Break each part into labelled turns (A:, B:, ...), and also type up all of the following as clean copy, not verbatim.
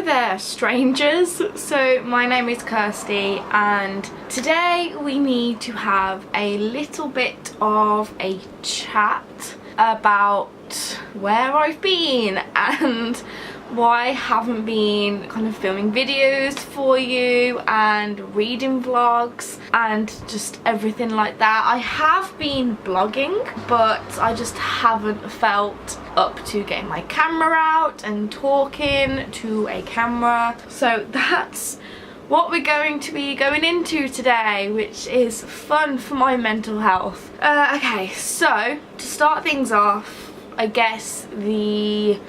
A: there, strangers. So my name is Kirsty and today we need to have a little bit of a chat about where I've been and why I haven't been kind of filming videos for you and reading vlogs and just everything like that. I have been blogging, but I just haven't felt up to getting my camera out and talking to a camera. So that's what we're going to be going into today, which is fun for my mental health. Okay, so to start things off, I guess the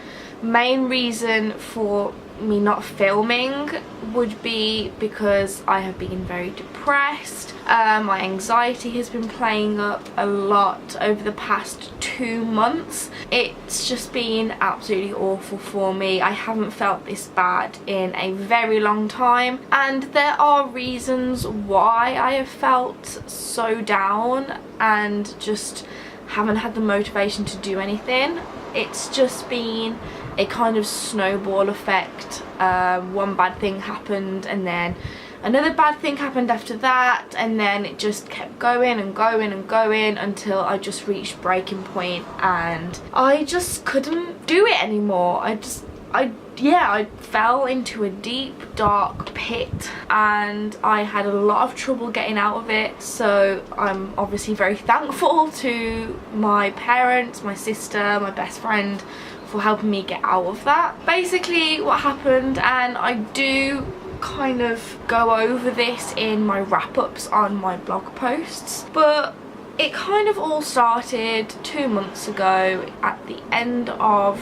A: main reason for me not filming would be because I have been very depressed. My anxiety has been playing up a lot over the past 2 months. It's just been absolutely awful for me. I haven't felt this bad in a very long time, and there are reasons why I have felt so down and just haven't had the motivation to do anything. It's just been a kind of snowball effect. One bad thing happened and then another bad thing happened after that, and then it just kept going and going and going until I just reached breaking point and I just couldn't do it anymore. I fell into a deep dark pit and I had a lot of trouble getting out of it. So I'm obviously very thankful to my parents, my sister, my best friend for helping me get out of that. Basically what happened, and I do kind of go over this in my wrap-ups on my blog posts, but it kind of all started 2 months ago at the end of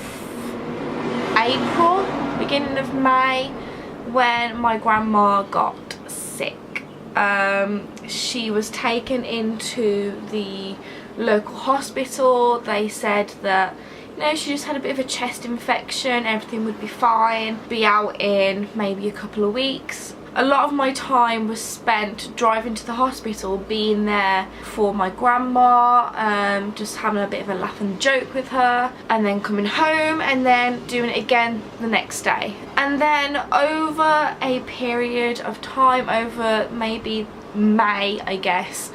A: April, beginning of May, when my grandma got sick. She was taken into the local hospital. They said that, you know, she just had a bit of a chest infection, everything would be fine, be out in maybe a couple of weeks. A lot of my time was spent driving to the hospital, being there for my grandma, just having a bit of a laugh and joke with her, and then coming home and then doing it again the next day. And then over a period of time, over maybe May I guess,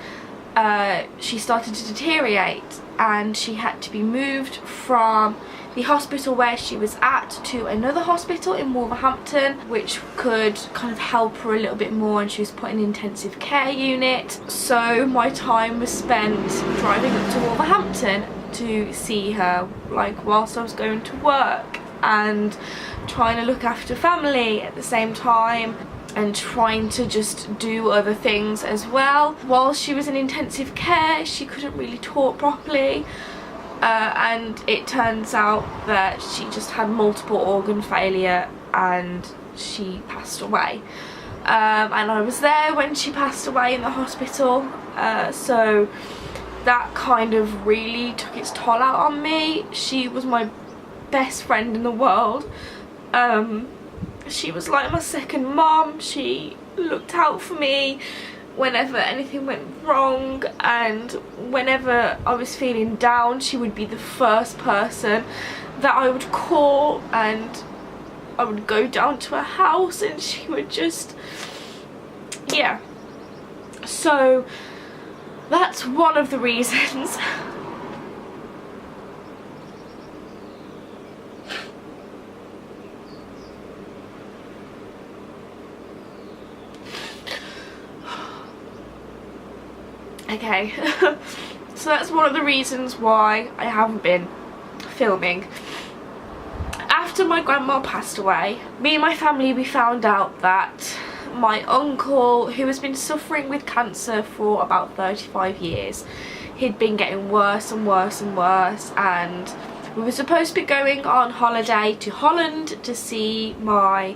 A: she started to deteriorate and she had to be moved from the hospital where she was at to another hospital in Wolverhampton, which could kind of help her a little bit more, and she was put in an intensive care unit. So my time was spent driving up to Wolverhampton to see her, like whilst I was going to work, and trying to look after family at the same time and trying to just do other things as well. While she was in intensive care, she couldn't really talk properly. And it turns out that she just had multiple organ failure and she passed away. And I was there when she passed away in the hospital, so that kind of really took its toll out on me. She was my best friend in the world. She was like my second mom. She looked out for me whenever anything went wrong, and whenever I was feeling down, she would be the first person that I would call, and I would go down to her house and she would just, yeah. So that's one of the reasons. Okay, so that's one of the reasons why I haven't been filming. After my grandma passed away, me and my family, we found out that my uncle, who has been suffering with cancer for about 35 years, he'd been getting worse and worse and worse, and we were supposed to be going on holiday to Holland to see my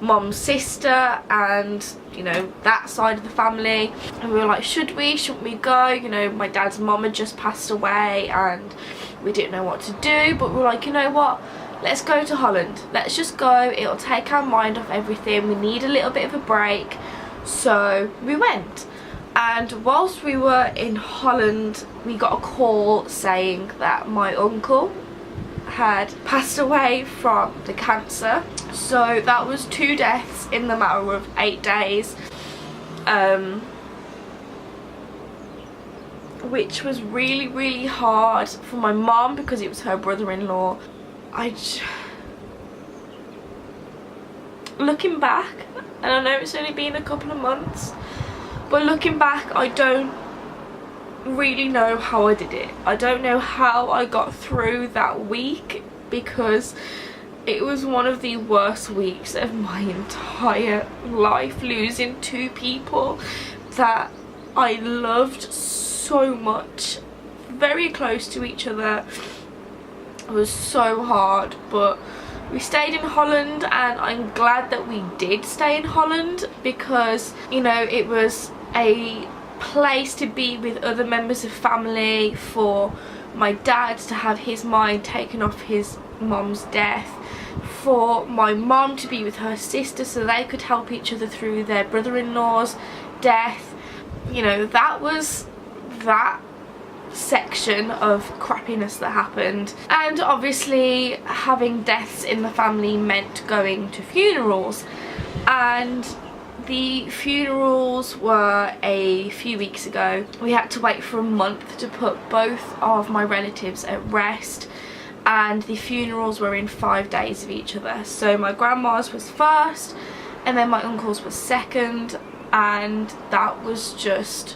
A: mum's sister and, you know, that side of the family, and we were like, shouldn't we go? You know, my dad's mum had just passed away and we didn't know what to do, but we were like, you know what, let's go to Holland, let's just go, it'll take our mind off everything, we need a little bit of a break. So we went, and whilst we were in Holland we got a call saying that my uncle had passed away from the cancer. So that was 2 deaths in the matter of 8 days, which was really, really hard for my mom because it was her brother-in-law. Looking back, and I know it's only been a couple of months, but looking back, I don't really know how I did it. I don't know how I got through that week, because it was one of the worst weeks of my entire life, losing 2 people that I loved so much, very close to each other. It was so hard, but we stayed in Holland, and I'm glad that we did stay in Holland, because, you know, it was a place to be with other members of family, for my dad to have his mind taken off his mom's death, for my mom to be with her sister so they could help each other through their brother-in-law's death. You know, that was that section of crappiness that happened. And obviously having deaths in the family meant going to funerals, and the funerals were a few weeks ago. We had to wait for a month to put both of my relatives at rest, and the funerals were in 5 days of each other. So my grandma's was first, and then my uncle's was second, and that was just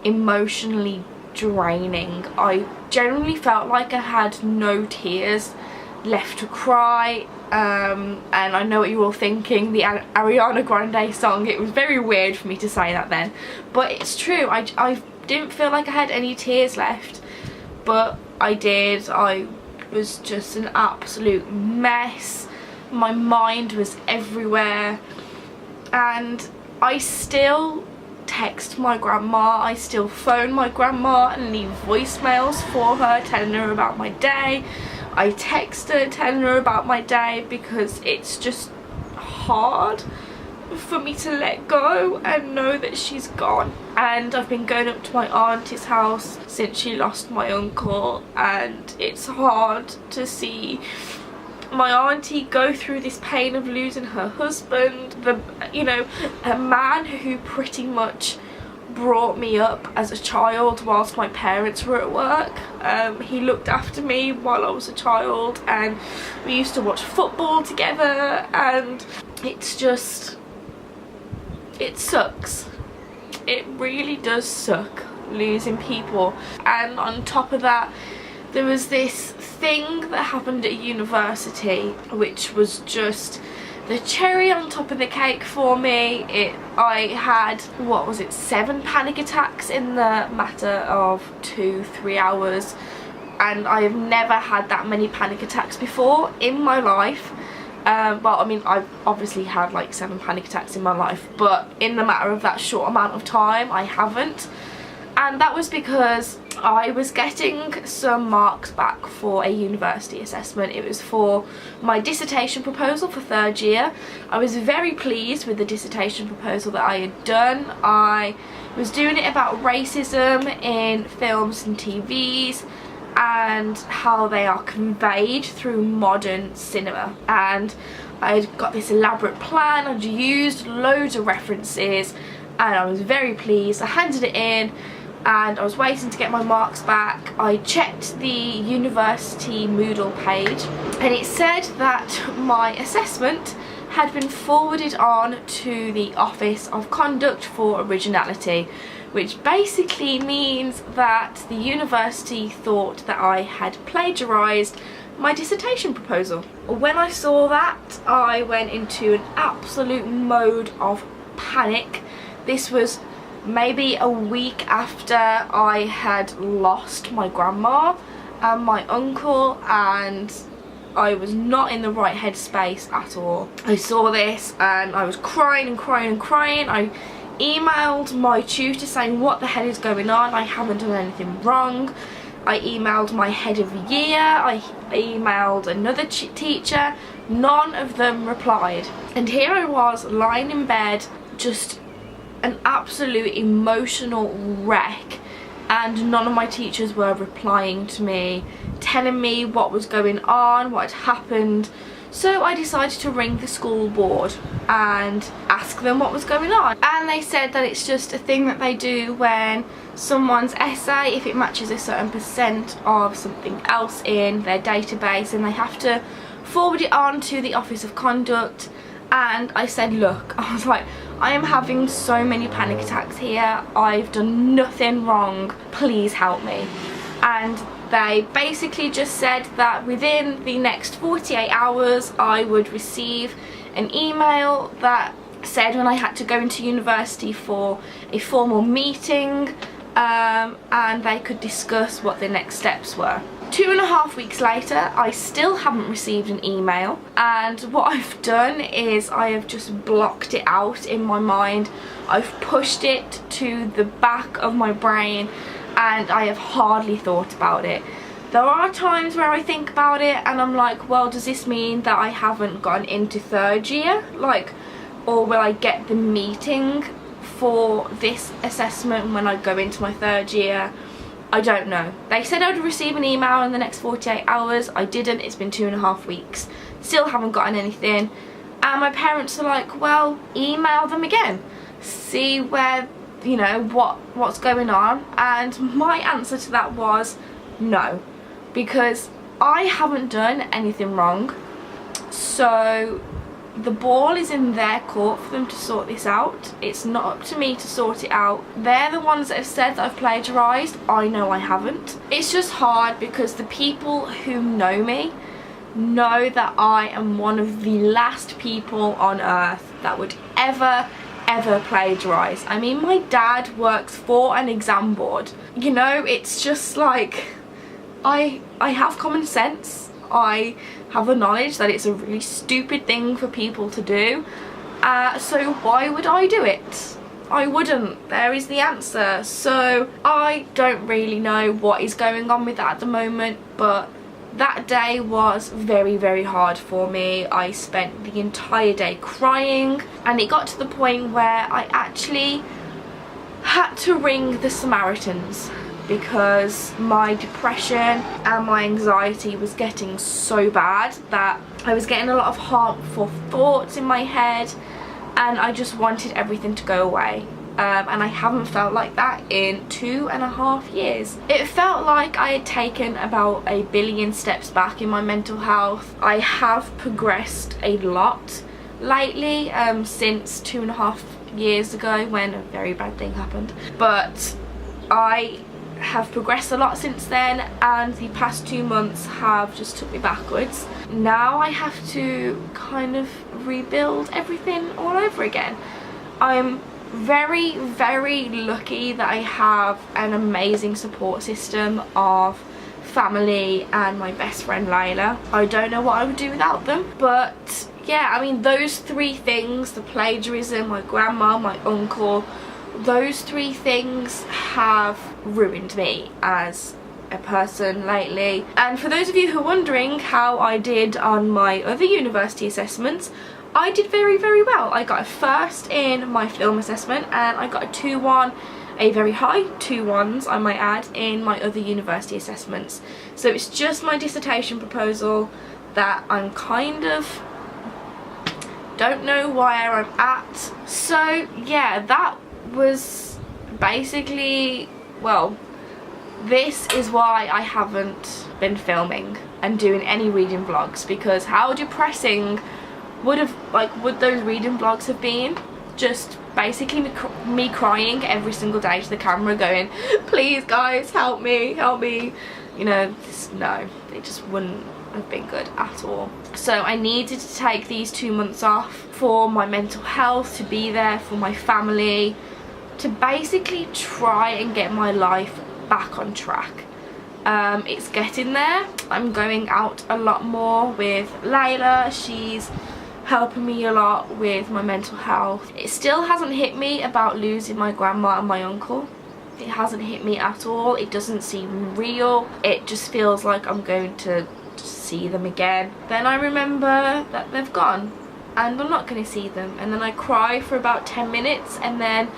A: emotionally draining. I generally felt like I had no tears left to cry. And I know what you're all thinking, the Ariana Grande song. It was very weird for me to say that then, but it's true. I didn't feel like I had any tears left, but I did. I was just an absolute mess. My mind was everywhere, and I still text my grandma, I still phone my grandma and leave voicemails for her telling her about my day. I text her telling her about my day, because it's just hard for me to let go and know that she's gone. And I've been going up to my auntie's house since she lost my uncle, and it's hard to see my auntie go through this pain of losing her husband, a man who pretty much brought me up as a child whilst my parents were at work. He looked after me while I was a child, and we used to watch football together, and it's just, it sucks. It really does suck losing people. And on top of that, there was this thing that happened at university which was just the cherry on top of the cake for me. I had, what was it, 7 panic attacks in the matter of 2-3 hours, and I have never had that many panic attacks before in my life. Well, I mean, I've obviously had like 7 panic attacks in my life, but in the matter of that short amount of time, I haven't. And that was because I was getting some marks back for a university assessment. It was for my dissertation proposal for 3rd year. I was very pleased with the dissertation proposal that I had done. I was doing it about racism in films and TVs, and how they are conveyed through modern cinema. And I'd got this elaborate plan, I'd used loads of references, and I was very pleased. I handed it in, and I was waiting to get my marks back. I checked the university Moodle page, and it said that my assessment had been forwarded on to the Office of Conduct for Originality, which basically means that the university thought that I had plagiarised my dissertation proposal. When I saw that, I went into an absolute mode of panic. This was maybe a week after I had lost my grandma and my uncle, and I was not in the right headspace at all. I saw this and I was crying and crying and crying. I emailed my tutor saying, what the hell is going on? I haven't done anything wrong. I emailed my head of year, I emailed another teacher. None of them replied. And here I was lying in bed, just an absolute emotional wreck, and none of my teachers were replying to me, telling me what was going on, what had happened. So I decided to ring the school board and ask them what was going on, and they said that it's just a thing that they do when someone's essay, if it matches a certain percent of something else in their database, and they have to forward it on to the Office of Conduct. And I said, look, I was like, I am having so many panic attacks here, I've done nothing wrong, please help me. And they basically just said that within the next 48 hours I would receive an email that said when I had to go into university for a formal meeting, and they could discuss what the next steps were. 2.5 weeks later, I still haven't received an email, and what I've done is I have just blocked it out in my mind. I've pushed it to the back of my brain and I have hardly thought about it. There are times where I think about it and I'm like, well, does this mean that I haven't gone into 3rd year? Like, or will I get the meeting for this assessment when I go into my 3rd year? I don't know. They said I would receive an email in the next 48 hours. I didn't. It's been 2.5 weeks. Still haven't gotten anything. And my parents are like, well, email them again. See where, you know, what's going on. And my answer to that was no. Because I haven't done anything wrong. So the ball is in their court for them to sort this out. It's not up to me to sort it out. They're the ones that have said that I've plagiarised. I know I haven't. It's just hard because the people who know me know that I am one of the last people on earth that would ever plagiarise. I mean, my dad works for an exam board. You know, it's just like, I have common sense. I have the knowledge that it's a really stupid thing for people to do, so why would I do it? I wouldn't. There is the answer. So I don't really know what is going on with that at the moment, but that day was very hard for me. I spent the entire day crying, and it got to the point where I actually had to ring the Samaritans because my depression and my anxiety was getting so bad that I was getting a lot of harmful thoughts in my head, and I just wanted everything to go away. And I haven't felt like that in 2.5 years. It felt like I had taken about 1 billion steps back in my mental health. I have progressed a lot lately, since 2.5 years ago when a very bad thing happened. But I have progressed a lot since then, and the past 2 months have just took me backwards. Now I have to kind of rebuild everything all over again. I'm very lucky that I have an amazing support system of family and my best friend Layla. I don't know what I would do without them, but yeah, I mean, those 3 things, the plagiarism, my grandma, my uncle, those 3 things have ruined me as a person lately. And for those of you who are wondering how I did on my other university assessments, I did very well. I got a 1st in my film assessment, and I got a 2-1, a very high 2-1s I might add, in my other university assessments. So it's just my dissertation proposal that I'm kind of don't know where I'm at. So yeah, that was basically, well, this is why I haven't been filming and doing any reading vlogs, because how depressing would those reading vlogs have been? Just basically me crying every single day to the camera going, please guys, help me, you know. No, it just wouldn't have been good at all. So I needed to take these 2 months off for my mental health, to be there for my family, to basically try and get my life back on track. It's getting there. I'm going out a lot more with Layla. She's helping me a lot with my mental health. It still hasn't hit me about losing my grandma and my uncle. It hasn't hit me at all. It doesn't seem real. It just feels like I'm going to see them again. Then I remember that they've gone and I'm not going to see them, and then I cry for about 10 minutes, and then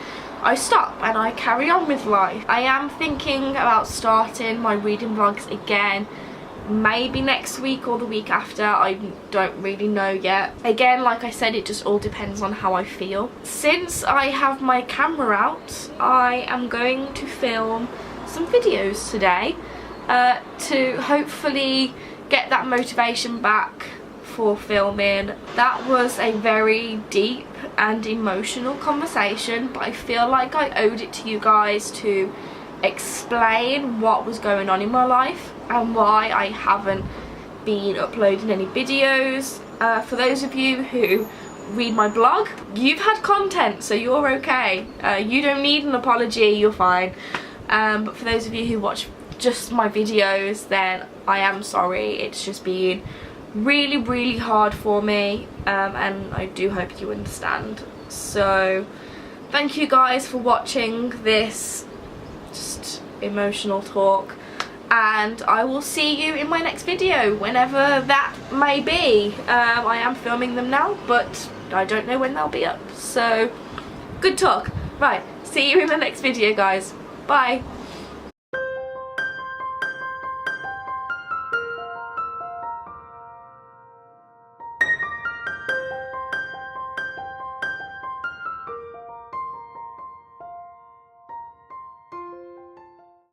A: I stop and I carry on with life. I am thinking about starting my reading vlogs again, maybe next week or the week after. I don't really know yet. Again, like I said, it just all depends on how I feel. Since I have my camera out, I am going to film some videos today to hopefully get that motivation back for filming. That was a very deep and emotional conversation, but I feel like I owed it to you guys to explain what was going on in my life and why I haven't been uploading any videos. For those of you who read my blog, you've had content, so you're okay. You don't need an apology, you're fine. But for those of you who watch just my videos, then I am sorry. It's just been really hard for me, and I do hope you understand. So thank you guys for watching this just emotional talk, and I will see you in my next video, whenever that may be. I am filming them now, but I don't know when they'll be up. So good talk. Right, see you in the next video, guys. Bye.